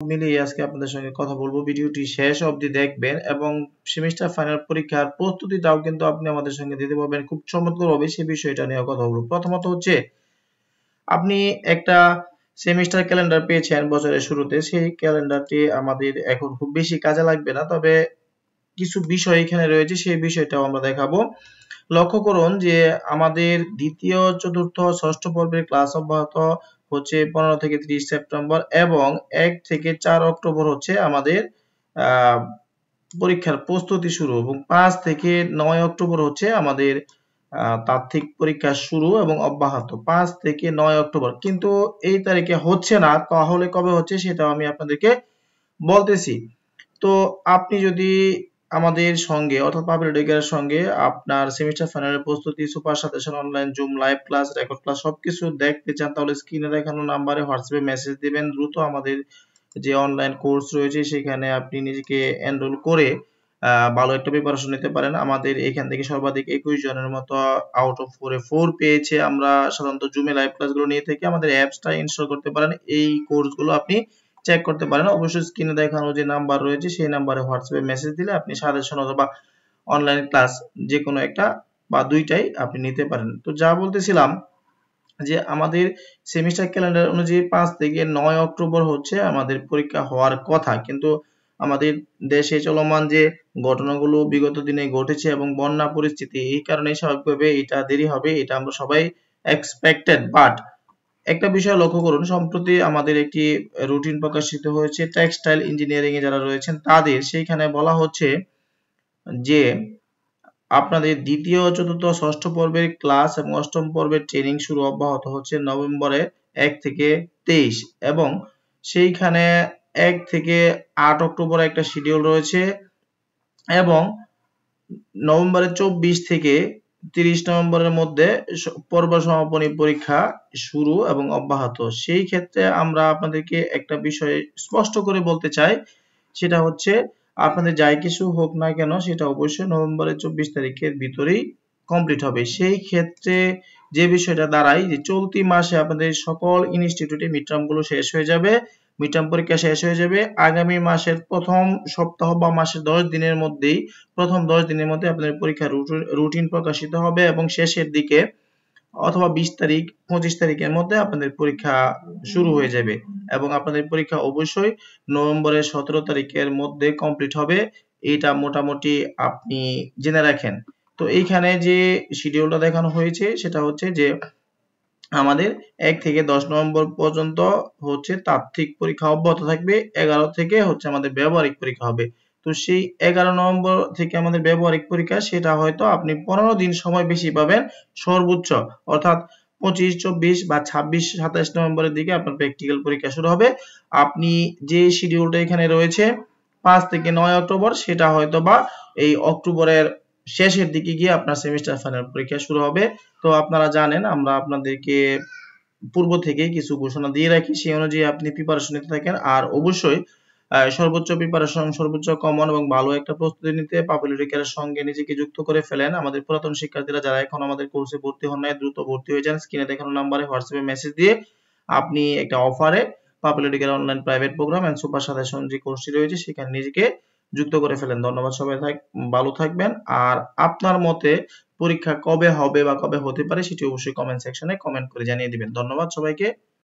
মিলিয়ে আজকে আপনাদের সঙ্গে কথা বলবো। ভিডিওটি শেষ অবধি দেখবেন এবং সেমিস্টার ফাইনাল পরীক্ষার প্রস্তুতিটাও কিন্তু আপনি আমাদের সঙ্গে দিতে পারবেন খুব চমৎকারভাবে। সেই বিষয়টা নিয়ে কথা বলবো। প্রথমত হচ্ছে আপনি একটা সেমিস্টার ক্যালেন্ডার পেয়েছেন বছরের শুরুতে। সেই ক্যালেন্ডারটি আমাদের এখন খুব বেশি কাজে লাগবে না, তবে কিছু বিষয় এখানে রয়েছে, সেই বিষয়টাও আমরা দেখাবো। লক্ষ্য করুন যে আমাদের দ্বিতীয়, চতুর্থ, ষষ্ঠ পর্বের ক্লাস অব্যাহত হচ্ছে 15 থেকে 30 সেপ্টেম্বর এবং 1 থেকে 4 অক্টোবর হচ্ছে আমাদের পরীক্ষার প্রস্তুতি শুরু এবং 5 থেকে 9 অক্টোবর হচ্ছে আমাদের তাত্ত্বিক পরীক্ষা শুরু এবং অব্যাহত 5 থেকে 9 অক্টোবর। কিন্তু এই তারিখে হচ্ছে না, তাহলে কবে হচ্ছে সেটাও আমি আপনাদেরকে বলতেছি। তো আপনি যদি আমাদের সঙ্গে অর্থাৎ পাবলিক এডুকেশনের সঙ্গে আপনার সেমিস্টার ফাইনালের প্রস্তুতি, super suggestion, online zoom live class, record class সবকিছু দেখতে চান, তাহলে স্ক্রিনে দেখানো নাম্বারে হোয়াটসঅ্যাপে মেসেজ দিবেন। দ্রুত আমাদের যে অনলাইন কোর্স রয়েছে সেখানে আপনি নিজেকে এনরোল করে ভালো একটা প্রিপারেশন নিতে পারেন। আমাদের এখান থেকে সর্বাধিক 21 জনের মতো আউট অফ 4 পেয়েছে। আমরা সাধারণত জুমে লাইভ ক্লাসগুলো নিয়ে থাকি। আমাদের অ্যাপসটা ইনস্টল করতে পারেন। এই কোর্সগুলো আপনি চেক করতে পারেন। অবশ্যই স্ক্রিনে দেখানো যে নাম্বার রয়েছে সেই নাম্বারে হোয়াটসঅ্যাপে মেসেজ দিলে আপনি সাজেশন অথবা অনলাইন ক্লাস যে কোনো একটা বা দুইটাই আপনি নিতে পারেন। তো যা বলতেছিলাম যে আমাদের সেমিস্টার ক্যালেন্ডার অনুযায়ী 5 থেকে 9 অক্টোবর হচ্ছে আমাদের পরীক্ষা হওয়ার কথা, কিন্তু আমাদের দেশে চলমান যে ঘটনাগুলো বিগত দিনে ঘটেছে এবং বন্যা পরিস্থিতি, এই কারণে স্বাভাবিকভাবে এটা দেরি হবে, এটা আমরা সবাই এক্সপেক্টেড। বাট একটা বিষয় লক্ষ্য করুন, সম্প্রতি আমাদের একটি রুটিন প্রকাশিত হয়েছে টেক্সটাইল ইঞ্জিনিয়ারিং এ যারা রয়েছেন তাদের। সেইখানে বলা হচ্ছে যে আপনাদের দ্বিতীয়, চতুর্থ, ষষ্ঠ পর্বের ক্লাস এবং অষ্টম পর্বের ট্রেনিং শুরু অব্যাহত হচ্ছে নভেম্বরের 1 থেকে 23 এবং সেইখানে 1 থেকে 8 অক্টোবর একটা শিডিউল রয়েছে এবং নভেম্বরের 24 থেকে 30 নভেম্বরের মধ্যে পর্ব সমাপনী পরীক্ষা শুরু এবং অব্যাহত। সেই ক্ষেত্রে আমরা আপনাদেরকে একটা বিষয় স্পষ্ট করে বলতে চাই, সেটা হচ্ছে আপনাদের যাই কিছু হোক না কেন সেটা অবশ্যই নভেম্বরের 24 তারিখের ভিতরেই কমপ্লিট হবে। সেই ক্ষেত্রে যে বিষয়টা দাঁড়ায় যে চলতি মাসে আপনাদের সকল ইনস্টিটিউটে মিডটার্ম গুলো শেষ হয়ে যাবে, মিডটার্ম পরীক্ষা শেষ হয়ে যাবে। আগামী মাসের প্রথম সপ্তাহ বা মাসের 10 দিনের মধ্যেই, প্রথম 10 দিনের মধ্যে আপনাদের পরীক্ষার রুটিন প্রকাশিত হবে এবং শেষের দিকে অথবা 20 তারিখ 25 তারিখের মধ্যে আপনাদের পরীক্ষা শুরু হয়ে যাবে এবং আপনাদের পরীক্ষা অবশ্যই নভেম্বরের 17 তারিখের মধ্যে কমপ্লিট হবে। এটা মোটামুটি আপনি জেনে রাখেন। তো এইখানে যে শিডিউলটা দেখানো হয়েছে সেটা হচ্ছে যে আমাদের 1 থেকে 10 নভেম্বর পর্যন্ত হচ্ছে তাত্ত্বিক পরীক্ষা অব্যাহত থাকবে। 11 থেকে হচ্ছে আমাদের ব্যবহারিক পরীক্ষা হবে। তো সেই 11 নভেম্বর থেকে আমাদের ব্যবহারিক পরীক্ষা, সেটা হয়তো আপনি 15 দিন সময় বেশি পাবেন সর্বোচ্চ, অর্থাৎ 25, 24 বা 26, 27 নভেম্বরের দিকে আপনার প্র্যাকটিক্যাল পরীক্ষা শুরু হবে। আপনি যে শিডিউলটা এখানে রয়েছে 5 থেকে 9 অক্টোবর, সেটা হয়তো বা এই অক্টোবরের শেষের দিকে গিয়ে আপনার সেমিস্টার ফাইনাল পরীক্ষা শুরু হবে। তো আপনারা জানেন আমরা আপনাদেরকে পূর্ব থেকেই কিছু ঘোষণা দিয়ে রাখি, সেই অনুযায়ী আপনি প্রিপারেশন নিতে থাকেন। আর অবশ্যই সর্বোচ্চ প্রিপারেশন, সর্বোচ্চ কমন এবং ভালো একটা প্রস্তুতি নিতে পাবলিক এডুকেশনের সঙ্গে নিজেকে যুক্ত করে ফেলেন। আমাদের পুরাতন শিক্ষার্থীরা যারা এখন আমাদের কোর্সে ভর্তি হন নাই, দ্রুত ভর্তি হয়ে যান। স্ক্রিনে দেখানো নাম্বারে হোয়াটসঅ্যাপে মেসেজ দিয়ে আপনি একটা অফারে public education online private program and super suggestion যে কোর্সটি রয়েছে সেখানে নিজেকে যুক্ত করে ফেলেন। ধন্যবাদ, সবাই ভালো থাকবেন। আর আপনার মতে পরীক্ষা কবে হবে বা কবে হতে পারে সেটি অবশ্যই কমেন্ট সেকশনে কমেন্ট করে জানিয়ে দিবেন। ধন্যবাদ সবাইকে।